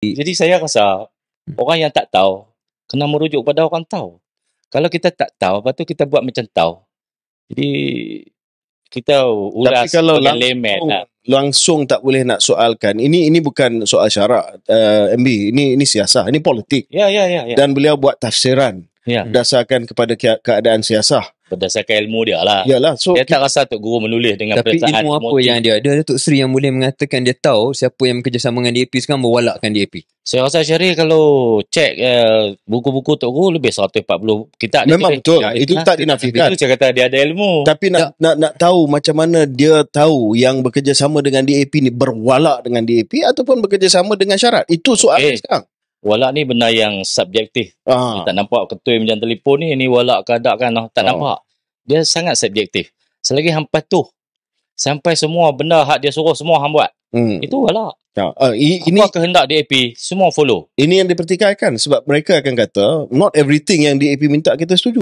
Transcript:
Jadi saya rasa orang yang tak tahu kena merujuk pada orang tahu. Kalau kita tak tahu, lepas tu kita buat macam tahu. Jadi kita ulas Tapi kalau sebagai layman lah. langsung tak boleh nak soalkan. Ini bukan soal syarak, MB. Ini siasah, ini politik. Ya. Dan beliau buat tafsiran Ya. berdasarkan kepada keadaan siasah. Berdasarkan ilmu dia lah. Yalah, so Saya tak rasa Tok Guru menulis dengan Tapi perasaan ilmu apa motif. yang dia ada? Datuk Seri yang boleh mengatakan dia tahu siapa yang bekerjasama dengan DAP sekarang berwalakkan DAP. Saya rasa Syaril kalau cek buku-buku Tok Guru lebih 140 kitab. memang betul. Ya, Itu tak dinafikan. Itu saya kata dia ada ilmu. Tapi nak tahu macam mana dia tahu yang bekerjasama dengan DAP ni berwalak dengan DAP ataupun bekerjasama dengan syarat. Itu soalan sekarang. Walak ni benda yang subjektif. Tak nampak ketui macam telefon ni walak ke tak kan. Tak nampak. Dia sangat subjektif. Selagi hang patuh sampai semua benda hak dia suruh semua hang buat. Itu walak. Ini apa kehendak DAP semua follow. Ini yang dipertikaikan sebab mereka akan kata not everything yang DAP minta kita setuju.